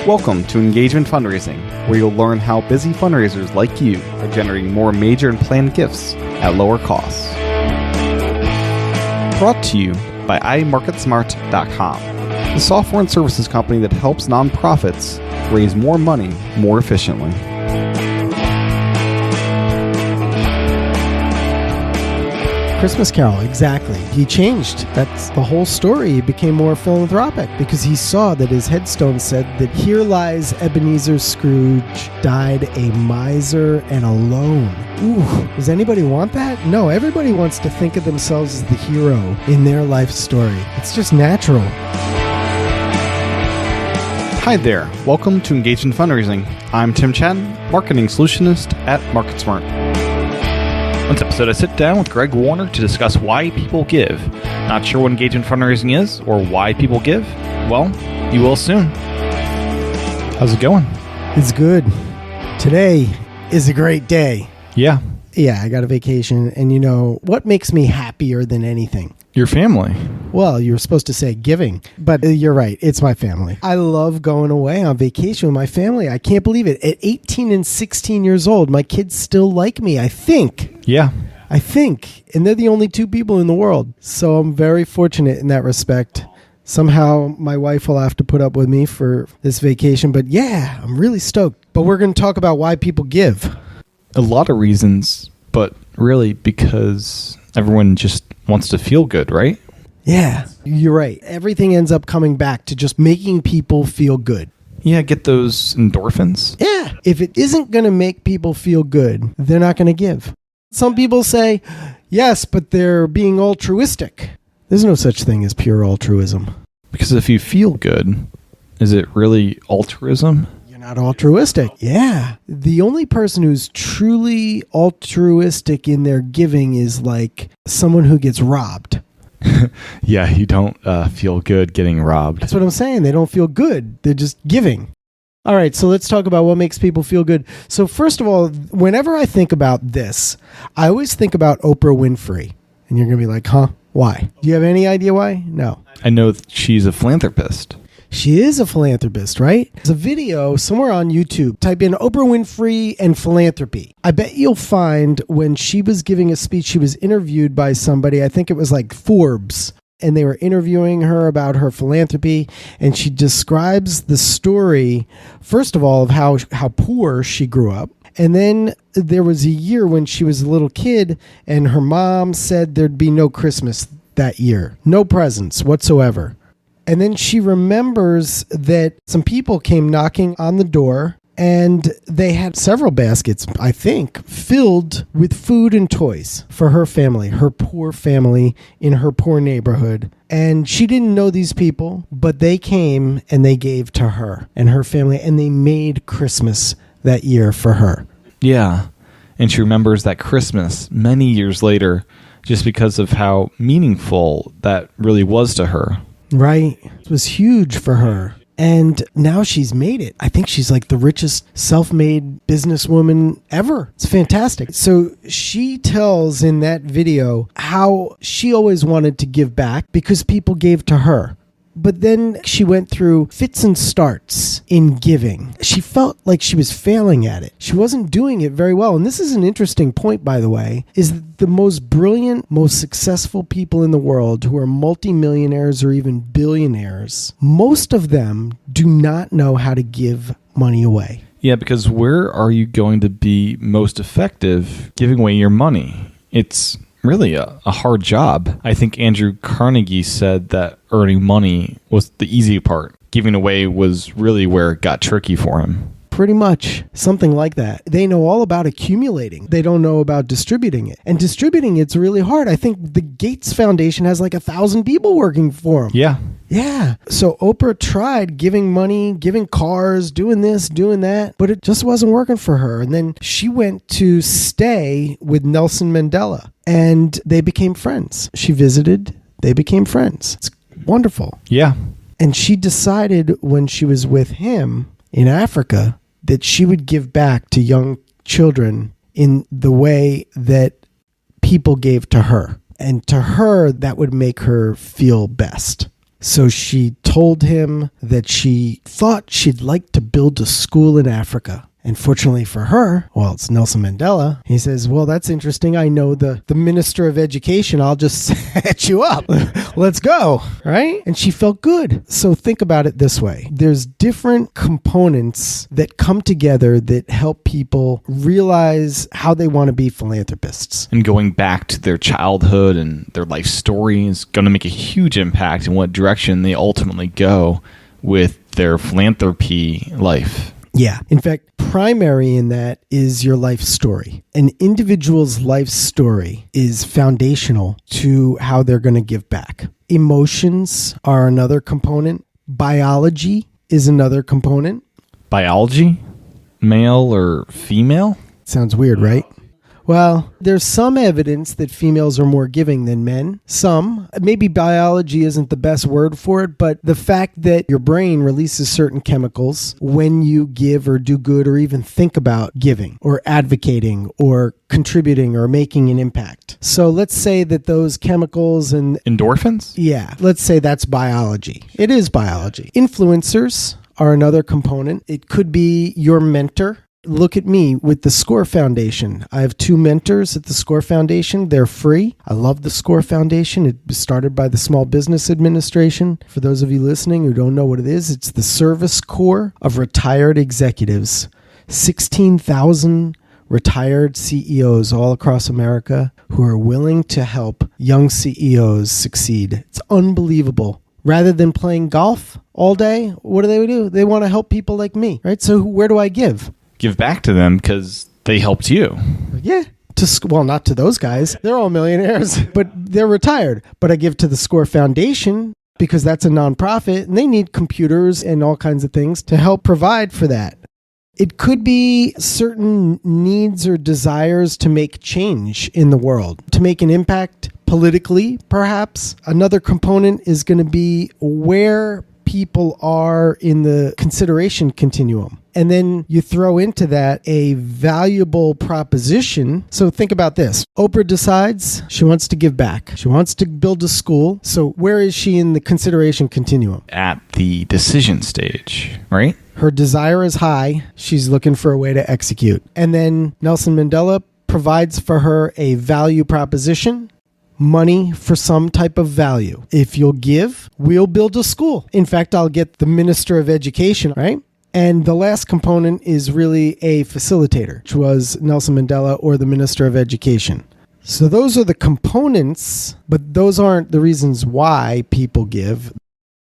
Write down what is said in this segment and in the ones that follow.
Welcome to Engagement Fundraising, where you'll learn how busy fundraisers like you are generating more major and planned gifts at lower costs. Brought to you by iMarketSmart.com, the software and services company that helps nonprofits raise more money more efficiently. Christmas Carol, exactly. He changed. That's the whole story. He became more philanthropic because he saw that his headstone said that here lies Ebenezer Scrooge, died a miser and alone. Ooh, does anybody want that? No, everybody wants to think of themselves as the hero in their life story. It's just natural. Hi there. Welcome to Engagement Fundraising. I'm Tim Chen, Marketing Solutionist at MarketSmart. On this episode, I sit down with Greg Warner to discuss why people give. Not sure what engagement fundraising is or why people give? Well, you will soon. How's it going? It's good. Today is a great day. Yeah. Yeah, I got a vacation, and you know, what makes me happier than anything? Your family. Well, you're supposed to say giving, but you're right. It's my family. I love going away on vacation with my family. I can't believe it. At 18 and 16 years old, my kids still like me, I think. Yeah. I think. And they're the only two people in the world. So I'm very fortunate in that respect. Somehow my wife will have to put up with me for this vacation. But yeah, I'm really stoked. But we're going to talk about why people give. A lot of reasons, but really because everyone just wants to feel good, right? Yeah, you're right. Everything ends up coming back to just making people feel good. Yeah, get those endorphins. Yeah, if it isn't going to make people feel good, they're not going to give. Some people say, yes, but they're being altruistic. There's no such thing as pure altruism. Because if you feel good, is it really altruism? You're not altruistic. Yeah. The only person who's truly altruistic in their giving is like someone who gets robbed. Yeah, you don't feel good getting robbed. That's what I'm saying. They don't feel good. They're just giving. All right, so let's talk about what makes people feel good. So first of all, whenever I think about this, I always think about Oprah Winfrey. And you're going to be like, huh? Why? Do you have any idea why? No. I know she's a philanthropist. She is a philanthropist, right? There's a video somewhere on YouTube. Type in Oprah Winfrey and philanthropy. I bet you'll find when she was giving a speech, she was interviewed by somebody, I think it was like Forbes, and they were interviewing her about her philanthropy, and she describes the story, first of all, of how poor she grew up. And then there was a year when she was a little kid, and her mom said there'd be no Christmas that year, no presents whatsoever. And then she remembers that some people came knocking on the door, and they had several baskets, I think, filled with food and toys for her family, her poor family in her poor neighborhood. And she didn't know these people, but they came and they gave to her and her family, and they made Christmas that year for her. Yeah. And she remembers that Christmas many years later just because of how meaningful that really was to her. Right. It was huge for her. And now she's made it. I think she's like the richest self-made businesswoman ever. It's fantastic. So she tells in that video how she always wanted to give back because people gave to her. But then she went through fits and starts in giving. She felt like she was failing at it. She wasn't doing it very well. And this is an interesting point, by the way, is that the most brilliant, most successful people in the world who are multimillionaires or even billionaires, most of them do not know how to give money away. Yeah, because where are you going to be most effective giving away your money? It's really a hard job. I think Andrew Carnegie said that earning money was the easy part. Giving away was really where it got tricky for him. Pretty much. Something like that. They know all about accumulating. They don't know about distributing it. And distributing it's really hard. I think the Gates Foundation has like 1,000 people working for them. Yeah. Yeah. So Oprah tried giving money, giving cars, doing this, doing that, but it just wasn't working for her. And then she went to stay with Nelson Mandela and they became friends. She visited, they became friends. It's wonderful. Yeah. And she decided when she was with him in Africa that she would give back to young children in the way that people gave to her. And to her, that would make her feel best. So she told him that she thought she'd like to build a school in Africa. And fortunately for her, well, it's Nelson Mandela. He says, well, that's interesting. I know the Minister of Education. I'll just set you up. Let's go. Right? And she felt good. So think about it this way. There's different components that come together that help people realize how they want to be philanthropists. And going back to their childhood and their life story is going to make a huge impact in what direction they ultimately go with their philanthropy life. Yeah. In fact, primary in that is your life story. An individual's life story is foundational to how they're going to give back. Emotions are another component. Biology is another component. Biology? Male or female? Sounds weird, right? Well, there's some evidence that females are more giving than men. Some. Maybe biology isn't the best word for it, but the fact that your brain releases certain chemicals when you give or do good or even think about giving or advocating or contributing or making an impact. So let's say that those chemicals and... Endorphins? Yeah. Let's say that's biology. It is biology. Influencers are another component. It could be your mentor. Look at me with the SCORE Foundation. I have 2 mentors at the SCORE Foundation. They're free. I love the SCORE Foundation. It was started by the Small Business Administration. For those of you listening who don't know what it is, it's the Service Corps of retired executives. 16,000 retired CEOs all across America who are willing to help young CEOs succeed. It's unbelievable. Rather than playing golf all day, what do? They want to help people like me, right? So where do I give? Give back to them because they helped you. Yeah. Well, not to those guys. They're all millionaires, but they're retired. But I give to the SCORE Foundation because that's a nonprofit and they need computers and all kinds of things to help provide for that. It could be certain needs or desires to make change in the world, to make an impact politically, perhaps. Another component is going to be where people are in the consideration continuum. And then you throw into that a valuable proposition. So think about this. Oprah decides she wants to give back. She wants to build a school. So where is she in the consideration continuum? At the decision stage, right? Her desire is high. She's looking for a way to execute. And then Nelson Mandela provides for her a value proposition. Money for some type of value. If you'll give, we'll build a school. In fact, I'll get the Minister of Education, right? And the last component is really a facilitator, which was Nelson Mandela or the Minister of Education. So those are the components, but those aren't the reasons why people give.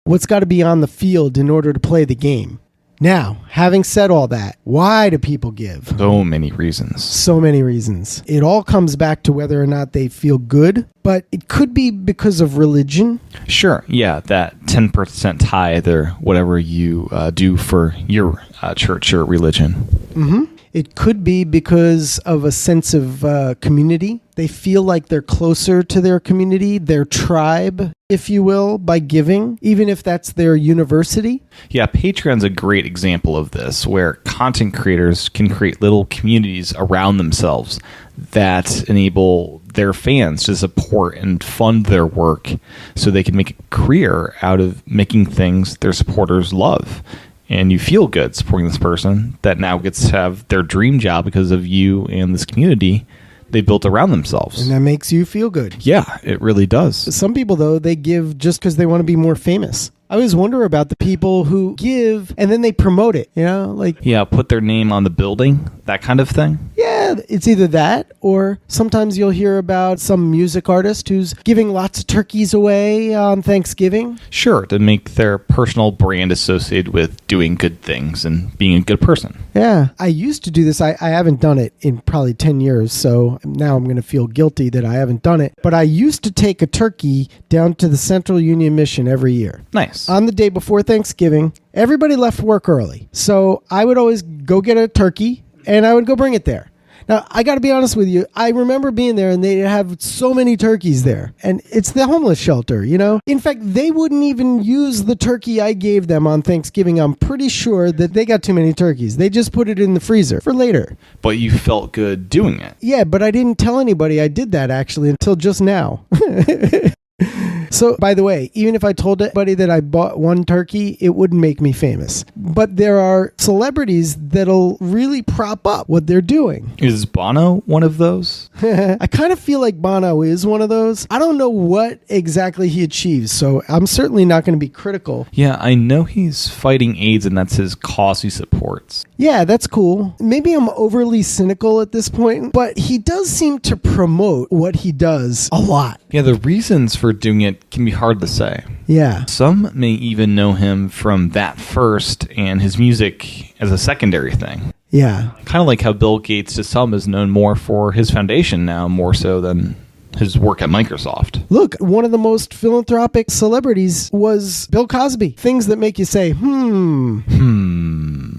What's got to be on the field in order to play the game? Now, having said all that, why do people give? So many reasons. So many reasons. It all comes back to whether or not they feel good, but it could be because of religion. Sure, yeah, that 10% tithe or whatever you do for your church or religion. Mm-hmm. It could be because of a sense of community. They feel like they're closer to their community, their tribe, if you will, by giving, even if that's their university. Yeah, Patreon's a great example of this, where content creators can create little communities around themselves that enable their fans to support and fund their work so they can make a career out of making things their supporters love. And you feel good supporting this person that now gets to have their dream job because of you and this community they built around themselves. And that makes you feel good. Yeah, it really does. Some people, though, they give just because they want to be more famous. I always wonder about the people who give and then they promote it, Yeah, put their name on the building, that kind of thing. Yeah, it's either that or sometimes you'll hear about some music artist who's giving lots of turkeys away on Thanksgiving. Sure, to make their personal brand associated with doing good things and being a good person. Yeah, I used to do this. I haven't done it in probably 10 years, so now I'm going to feel guilty that I haven't done it. But I used to take a turkey down to the Central Union Mission every year. Nice. On the day before Thanksgiving, everybody left work early. So I would always go get a turkey and I would go bring it there. Now, I got to be honest with you. I remember being there and they have so many turkeys there. And it's the homeless shelter, In fact, they wouldn't even use the turkey I gave them on Thanksgiving. I'm pretty sure that they got too many turkeys. They just put it in the freezer for later. But you felt good doing it. Yeah, but I didn't tell anybody I did that actually until just now. So, by the way, even if I told anybody that I bought one turkey, it wouldn't make me famous. But there are celebrities that'll really prop up what they're doing. Is Bono one of those? I kind of feel like Bono is one of those. I don't know what exactly he achieves, so I'm certainly not going to be critical. Yeah, I know he's fighting AIDS and that's his cause he supports. Yeah, that's cool. Maybe I'm overly cynical at this point, but he does seem to promote what he does a lot. Yeah, the reasons for doing it can be hard to say. Yeah. Some may even know him from that first and his music as a secondary thing. Yeah. Kind of like how Bill Gates to some is known more for his foundation now, more so than his work at Microsoft. Look, one of the most philanthropic celebrities was Bill Cosby. Things that make you say,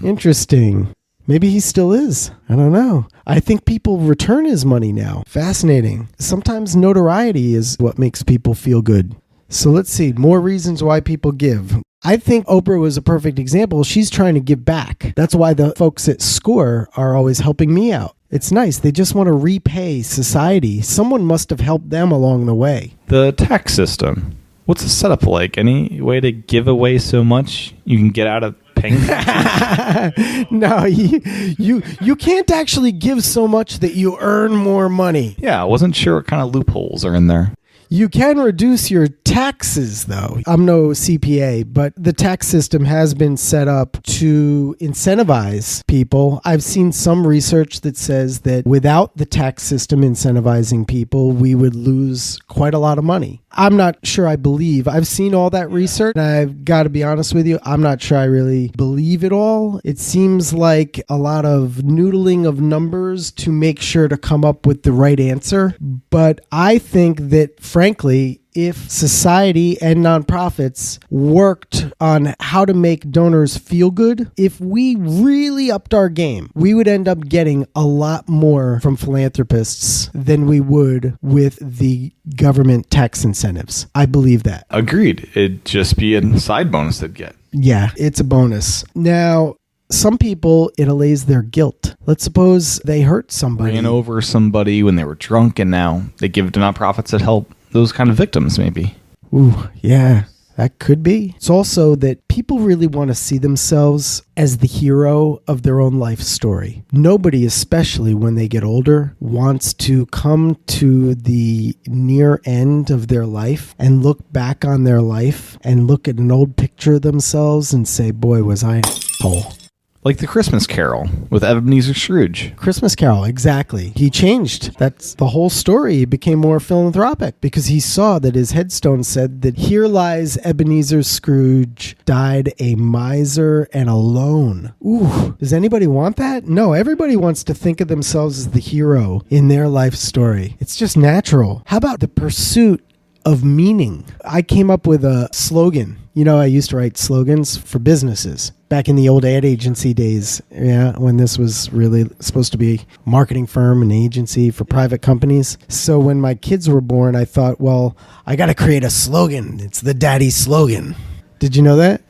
interesting. Maybe he still is. I don't know. I think people return his money now. Fascinating. Sometimes notoriety is what makes people feel good. So let's see. More reasons why people give. I think Oprah was a perfect example. She's trying to give back. That's why the folks at SCORE are always helping me out. It's nice. They just want to repay society. Someone must have helped them along the way. The tax system. What's the setup like? Any way to give away so much you can get out of paying taxes? No, you can't actually give so much that you earn more money. Yeah, I wasn't sure what kind of loopholes are in there. You can reduce your taxes, though. I'm no CPA, but the tax system has been set up to incentivize people. I've seen some research that says that without the tax system incentivizing people, we would lose quite a lot of money. I'm not sure I believe. I've seen all that research, and I've got to be honest with you, I'm not sure I really believe it all. It seems like a lot of noodling of numbers to make sure to come up with the right answer. But I think that, frankly, if society and nonprofits worked on how to make donors feel good, if we really upped our game, we would end up getting a lot more from philanthropists than we would with the government tax incentives. I believe that. Agreed. It'd just be a side bonus they'd get. Yeah, it's a bonus. Now, some people, it allays their guilt. Let's suppose they hurt somebody. Ran over somebody when they were drunk, and now they give to nonprofits that help those kind of victims, maybe. Ooh, yeah, that could be. It's also that people really want to see themselves as the hero of their own life story. Nobody, especially when they get older, wants to come to the near end of their life and look back on their life and look at an old picture of themselves and say, boy, was I an asshole. Like the Christmas Carol with Ebenezer Scrooge. Christmas Carol, exactly. He changed. That's the whole story. He became more philanthropic because he saw that his headstone said that here lies Ebenezer Scrooge, died a miser and alone. Ooh, does anybody want that? No, everybody wants to think of themselves as the hero in their life story. It's just natural. How about the pursuit of meaning? I came up with a slogan. You know, I used to write slogans for businesses back in the old ad agency days, when this was really supposed to be a marketing firm and agency for private companies. So when my kids were born, I thought, well, I got to create a slogan. It's the daddy slogan. Did you know that?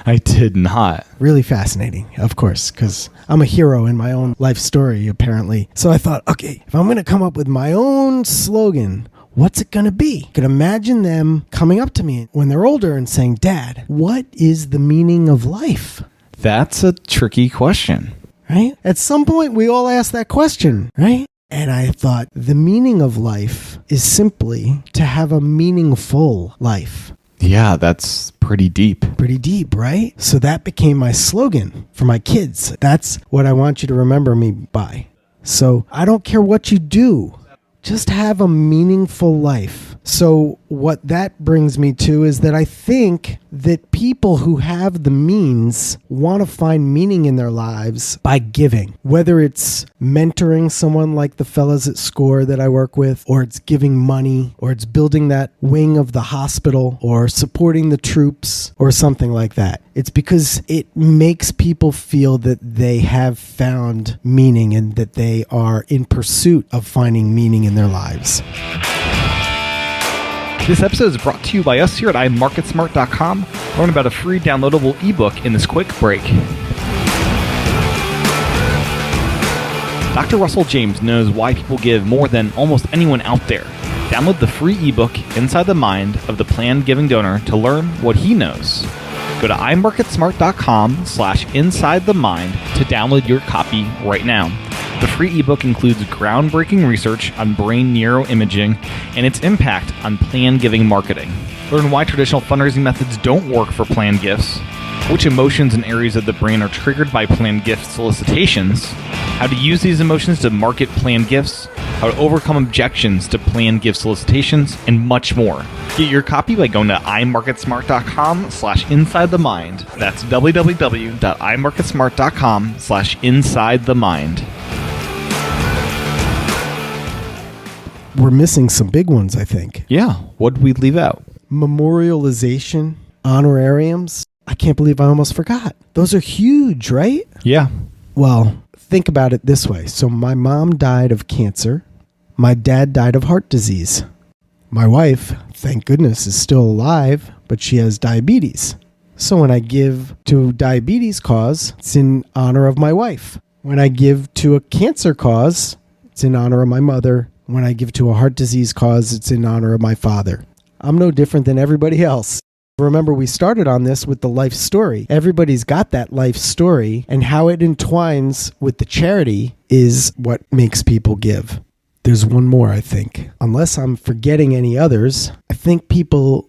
I did not. Really fascinating, of course, because I'm a hero in my own life story, apparently. So I thought, okay, if I'm going to come up with my own slogan, what's it going to be? I could imagine them coming up to me when they're older and saying, Dad, what is the meaning of life? That's a tricky question. Right? At some point, we all ask that question, right? And I thought the meaning of life is simply to have a meaningful life. Yeah, that's pretty deep. Pretty deep, right? So that became my slogan for my kids. That's what I want you to remember me by. So I don't care what you do. Just have a meaningful life. So what that brings me to is that I think that people who have the means want to find meaning in their lives by giving. Whether it's mentoring someone like the fellas at SCORE that I work with, or it's giving money, or it's building that wing of the hospital, or supporting the troops, or something like that. It's because it makes people feel that they have found meaning and that they are in pursuit of finding meaning in their lives. This episode is brought to you by us here at iMarketSmart.com. Learn about a free downloadable ebook in this quick break. Dr. Russell James knows why people give more than almost anyone out there. Download the free ebook, Inside the Mind of the Planned Giving Donor, to learn what he knows. Go to iMarketSmart.com/InsideTheMind to download your copy right now. The free ebook includes groundbreaking research on brain neuroimaging and its impact on planned giving marketing. Learn why traditional fundraising methods don't work for planned gifts, which emotions and areas of the brain are triggered by planned gift solicitations, how to use these emotions to market planned gifts, how to overcome objections to planned gift solicitations, and much more. Get your copy by going to iMarketSmart.com/InsideTheMind. That's www.iMarketSmart.com/InsideTheMind. We're missing some big ones, I think. Yeah, what did we leave out? Memorialization, honorariums. I can't believe I almost forgot. Those are huge, right? Yeah. Well, think about it this way. So my mom died of cancer. My dad died of heart disease. My wife, thank goodness, is still alive, but she has diabetes. So when I give to a diabetes cause, it's in honor of my wife. When I give to a cancer cause, it's in honor of my mother. When I give to a heart disease cause, it's in honor of my father. I'm no different than everybody else. Remember, we started on this with the life story. Everybody's got that life story, and how it entwines with the charity is what makes people give. There's one more, I think. Unless I'm forgetting any others, I think people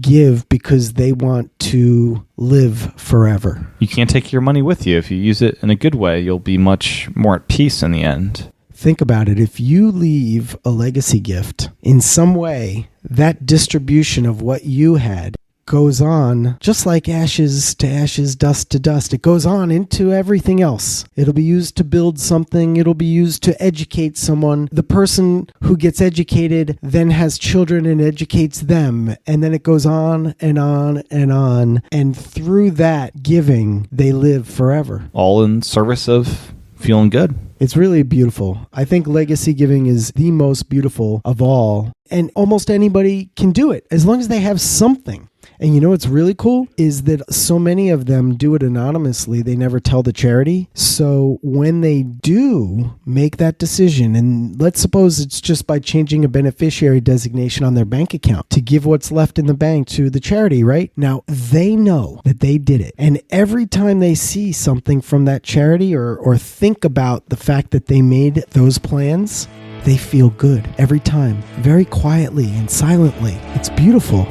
give because they want to live forever. You can't take your money with you. If you use it in a good way, you'll be much more at peace in the end. Think about it. If you leave a legacy gift in some way, that distribution of what you had goes on just like ashes to ashes, dust to dust. It goes on into everything else. It'll be used to build something. It'll be used to educate someone. The person who gets educated then has children and educates them. And then it goes on and on and on. And through that giving, they live forever. All in service of feeling good. It's really beautiful. I think legacy giving is the most beautiful of all. And almost anybody can do it as long as they have something. And you know what's really cool is that so many of them do it anonymously. They never tell the charity. So when they do make that decision, and let's suppose it's just by changing a beneficiary designation on their bank account to give what's left in the bank to the charity, right? Now, they know that they did it. And every time they see something from that charity or think about the fact that they made those plans, they feel good every time, very quietly and silently. It's beautiful.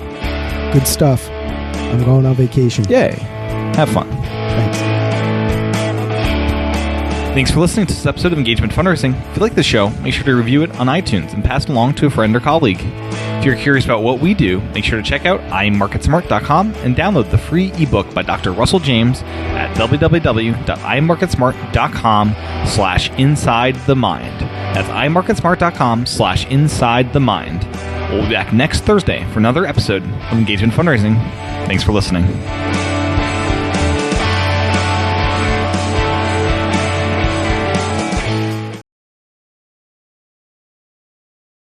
Good stuff. I'm going on vacation. Yay. Have fun. Thanks. Thanks for listening to this episode of Engagement Fundraising. If you like the show, make sure to review it on iTunes and pass it along to a friend or colleague. If you're curious about what we do, make sure to check out iMarketSmart.com and download the free ebook by Dr. Russell James at www.iMarketSmart.com/InsideTheMind. That's iMarketSmart.com/InsideTheMind. We'll be back next Thursday for another episode of Engagement Fundraising. Thanks for listening.